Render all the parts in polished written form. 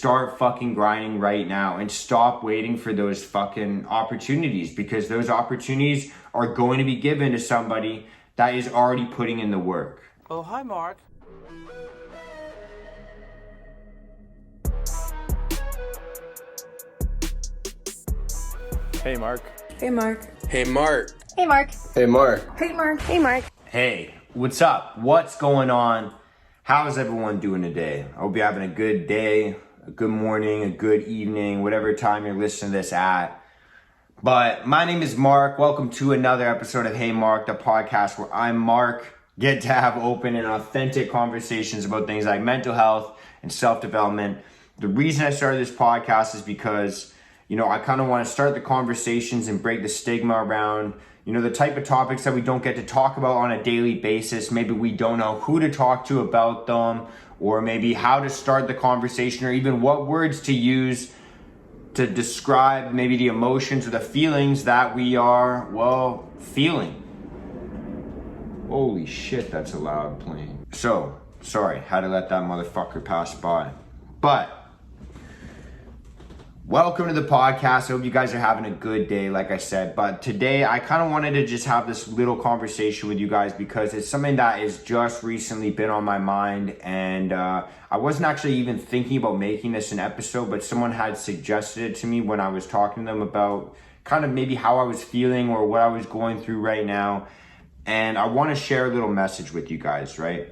start fucking grinding right now and stop waiting for those fucking opportunities, because those opportunities are going to be given to somebody that is already putting in the work. Oh, hi, Mark. Hey, Mark. Hey, Mark. Hey, Mark. Hey, Mark. Hey, Mark. Hey, Mark. Hey, Mark. Hey, what's up? What's going on? How's everyone doing today? I hope you're having a good day, a good morning, a good evening, whatever time you're listening to this at. But my name is Mark. Welcome to another episode of Hey Mark, the podcast where I, Mark, get to have open and authentic conversations about things like mental health and self-development. The reason I started this podcast is because, I kind of want to start the conversations and break the stigma around, the type of topics that we don't get to talk about on a daily basis. Maybe we don't know who to talk to about them, or maybe how to start the conversation, or even what words to use to describe maybe the emotions or the feelings that we are, feeling. Holy shit, that's a loud plane. So, sorry, had to let that motherfucker pass by. But welcome to the podcast. I hope you guys are having a good day, like I said. But today, I kind of wanted to just have this little conversation with you guys because it's something that has just recently been on my mind. And I wasn't actually even thinking about making this an episode, but someone had suggested it to me when I was talking to them about kind of maybe how I was feeling or what I was going through right now. And I want to share a little message with you guys, right?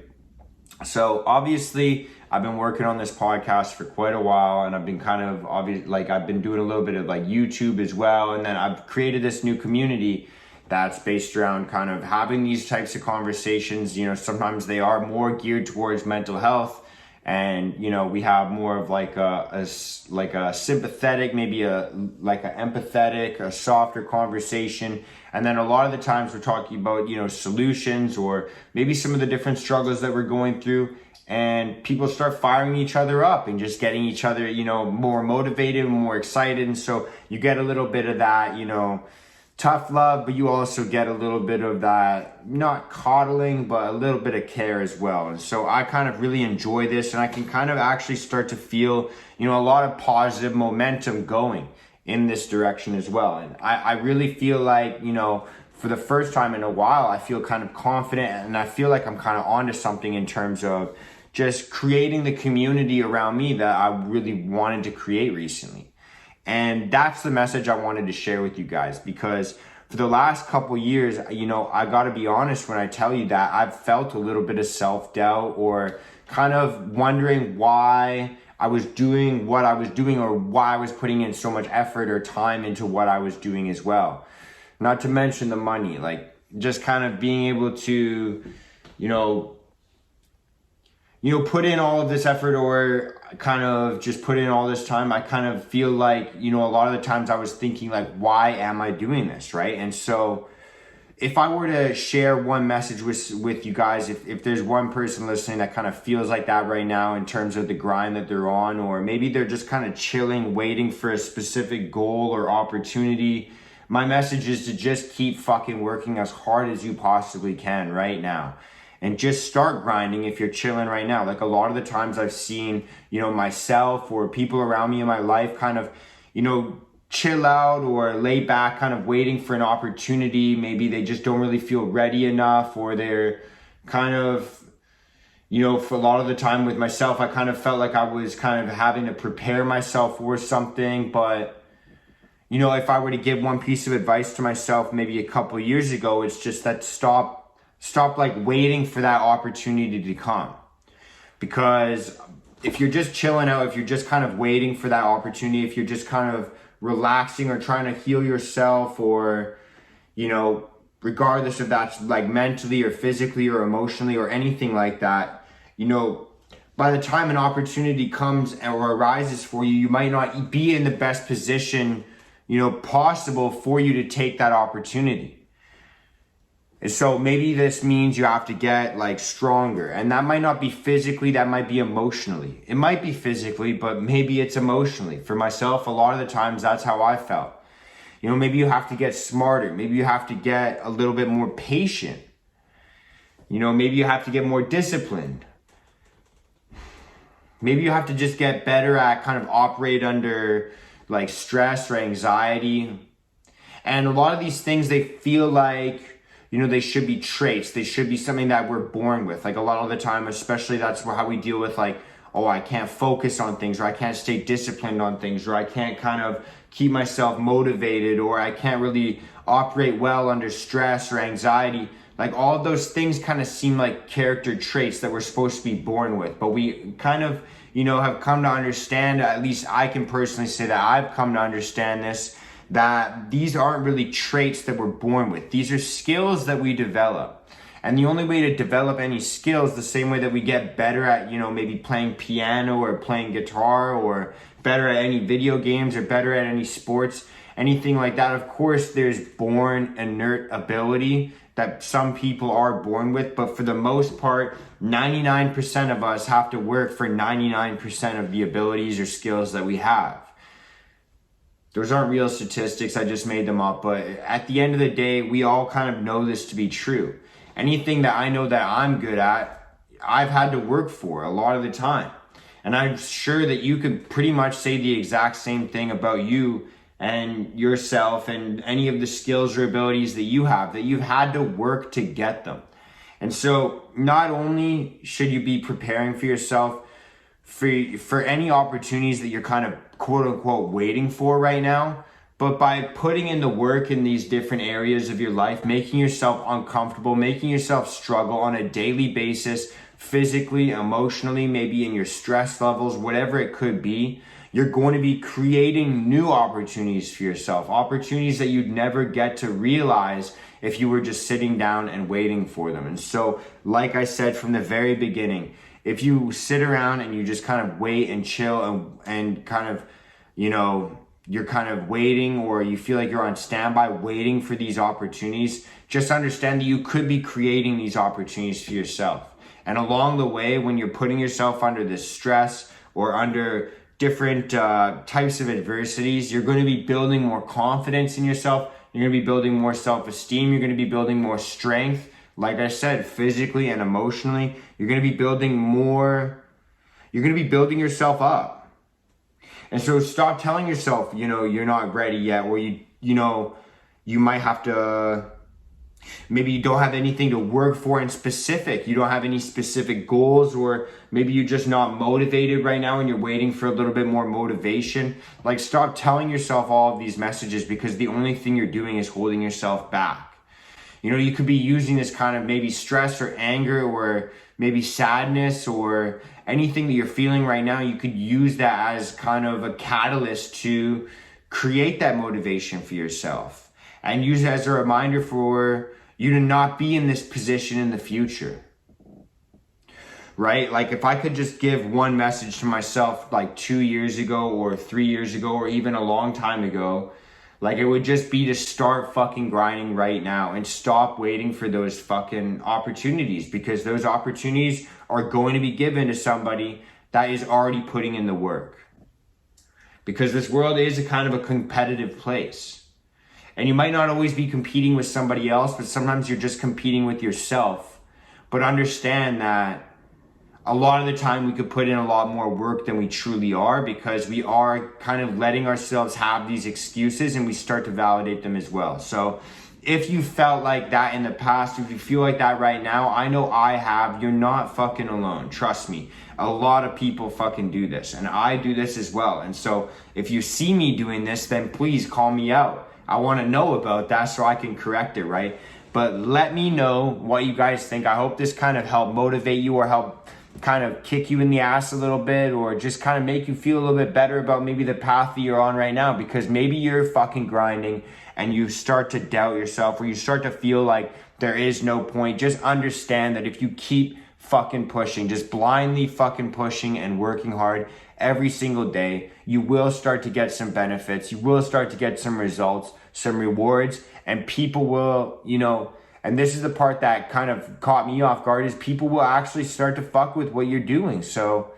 So obviously, I've been working on this podcast for quite a while, and I've been I've been doing a little bit of YouTube as well. And then I've created this new community that's based around kind of having these types of conversations. Sometimes they are more geared towards mental health, and we have more of a sympathetic, maybe a empathetic, a softer conversation. And then a lot of the times we're talking about solutions, or maybe some of the different struggles that we're going through, and people start firing each other up and just getting each other more motivated and more excited. And so you get a little bit of that tough love, but you also get a little bit of that, not coddling, but a little bit of care as well. And so I kind of really enjoy this, and I can kind of actually start to feel, a lot of positive momentum going in this direction as well. And I really feel like, for the first time in a while, I feel kind of confident, and I feel like I'm kind of onto something in terms of just creating the community around me that I really wanted to create recently. And that's the message I wanted to share with you guys, because for the last couple years, I got to be honest when I tell you that I've felt a little bit of self-doubt, or kind of wondering why I was doing what I was doing, or why I was putting in so much effort or time into what I was doing as well. Not to mention the money, just kind of being able to, put in all of this effort, or kind of just put in all this time. I kind of feel like, a lot of the times I was thinking why am I doing this, right? And so if I were to share one message with you guys, if there's one person listening that kind of feels like that right now in terms of the grind that they're on, or maybe they're just kind of chilling, waiting for a specific goal or opportunity, my message is to just keep fucking working as hard as you possibly can right now. And just start grinding if you're chilling right now. A lot of the times I've seen, myself or people around me in my life kind of, chill out or lay back, kind of waiting for an opportunity. Maybe they just don't really feel ready enough, or they're kind of, for a lot of the time with myself, I kind of felt like I was kind of having to prepare myself for something. But if I were to give one piece of advice to myself maybe a couple of years ago, it's just that stop waiting for that opportunity to come. Because if you're just chilling out, if you're just kind of waiting for that opportunity, if you're just kind of relaxing or trying to heal yourself, or, regardless if that's mentally or physically or emotionally or anything like that, by the time an opportunity comes or arises for you, you might not be in the best position possible for you to take that opportunity. And so maybe this means you have to get stronger, and that might not be physically, that might be emotionally. It might be physically, but maybe it's emotionally. For myself, a lot of the times that's how I felt. Maybe you have to get smarter. Maybe you have to get a little bit more patient. Maybe you have to get more disciplined. Maybe you have to just get better at kind of operate under like stress or anxiety. And a lot of these things, they feel like, you know, they should be traits. They should be something that we're born with. Like a lot of the time, especially that's how we deal with like, oh, I can't focus on things, or I can't stay disciplined on things, or I can't kind of keep myself motivated, or I can't really operate well under stress or anxiety. Like all of those things kind of seem like character traits that we're supposed to be born with. But we kind of, you know, have come to understand, at least I can personally say that I've come to understand this, that these aren't really traits that we're born with. These are skills that we develop. And the only way to develop any skills, the same way that we get better at, you know, maybe playing piano or playing guitar, or better at any video games, or better at any sports, anything like that. Of course, there's born inert ability that some people are born with, but for the most part, 99% of us have to work for 99% of the abilities or skills that we have. Those aren't real statistics, I just made them up, but at the end of the day, we all kind of know this to be true. Anything that I know that I'm good at, I've had to work for a lot of the time. And I'm sure that you could pretty much say the exact same thing about you and yourself and any of the skills or abilities that you have, that you've had to work to get them. And so not only should you be preparing for yourself for any opportunities that you're kind of quote unquote waiting for right now, but by putting in the work in these different areas of your life, making yourself uncomfortable, making yourself struggle on a daily basis, physically, emotionally, maybe in your stress levels, whatever it could be, you're going to be creating new opportunities for yourself, opportunities that you'd never get to realize if you were just sitting down and waiting for them. And so, like I said from the very beginning, if you sit around and you just kind of wait and chill and kind of, you know, you're kind of waiting, or you feel like you're on standby waiting for these opportunities, just understand that you could be creating these opportunities for yourself. And along the way, when you're putting yourself under this stress or under different types of adversities, you're going to be building more confidence in yourself. You're going to be building more self-esteem. You're going to be building more strength. Like I said, physically and emotionally, you're going to be building more. You're going to be building yourself up. And so stop telling yourself, you know, you're not ready yet, or you know, you might have to, maybe you don't have anything to work for in specific. You don't have any specific goals, or maybe you're just not motivated right now and you're waiting for a little bit more motivation. Like, stop telling yourself all of these messages, because the only thing you're doing is holding yourself back. You know, you could be using this kind of maybe stress or anger or maybe sadness or anything that you're feeling right now. You could use that as kind of a catalyst to create that motivation for yourself, and use it as a reminder for you to not be in this position in the future. Right? Like, if I could just give one message to myself like 2 years ago or 3 years ago or even a long time ago, like, it would just be to start fucking grinding right now and stop waiting for those fucking opportunities, because those opportunities are going to be given to somebody that is already putting in the work. Because this world is a kind of a competitive place. And you might not always be competing with somebody else, but sometimes you're just competing with yourself. But understand that a lot of the time we could put in a lot more work than we truly are, because we are kind of letting ourselves have these excuses and we start to validate them as well. So if you felt like that in the past, if you feel like that right now, I know I have, you're not fucking alone. Trust me. A lot of people fucking do this, and I do this as well. And so if you see me doing this, then please call me out. I want to know about that so I can correct it, right? But let me know what you guys think. I hope this kind of helped motivate you, or help kind of kick you in the ass a little bit, or just kind of make you feel a little bit better about maybe the path that you're on right now. Because maybe you're fucking grinding and you start to doubt yourself, or you start to feel like there is no point. Just understand that if you keep fucking pushing, just blindly fucking pushing and working hard every single day, you will start to get some benefits. You will start to get some results, some rewards, and people will, you know, and this is the part that kind of caught me off guard, is people will actually start to fuck with what you're doing. So,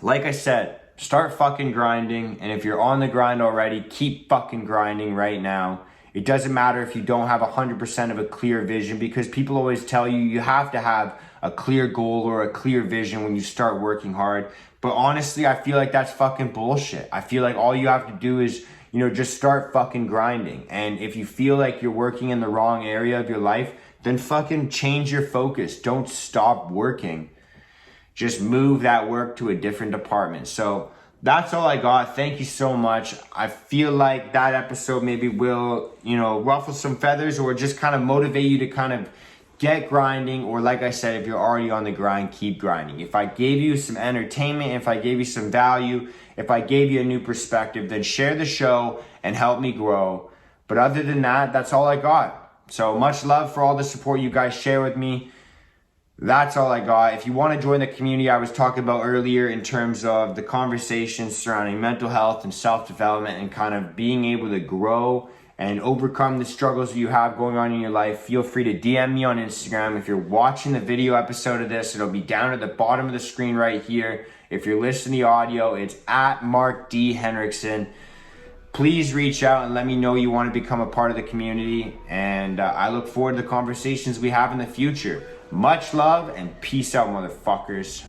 like I said, start fucking grinding. And if you're on the grind already, keep fucking grinding right now. It doesn't matter if you don't have 100% of a clear vision, because people always tell you you have to have a clear goal or a clear vision when you start working hard. But honestly, I feel like that's fucking bullshit. I feel like all you have to do is, just start fucking grinding. And if you feel like you're working in the wrong area of your life, then fucking change your focus. Don't stop working. Just move that work to a different department. So that's all I got. Thank you so much. I feel like that episode maybe will, ruffle some feathers or just kind of motivate you to kind of get grinding. Or like I said, if you're already on the grind, keep grinding. If I gave you some entertainment, if I gave you some value, if I gave you a new perspective, then share the show and help me grow. But other than that, that's all I got. So much love for all the support you guys share with me. That's all I got. If you want to join the community I was talking about earlier in terms of the conversations surrounding mental health and self-development and kind of being able to grow and overcome the struggles you have going on in your life, feel free to DM me on Instagram. If you're watching the video episode of this, it'll be down at the bottom of the screen right here. If you're listening to the audio, it's at Mark D. Henriksen. Please reach out and let me know you want to become a part of the community. And I look forward to the conversations we have in the future. Much love and peace out, motherfuckers.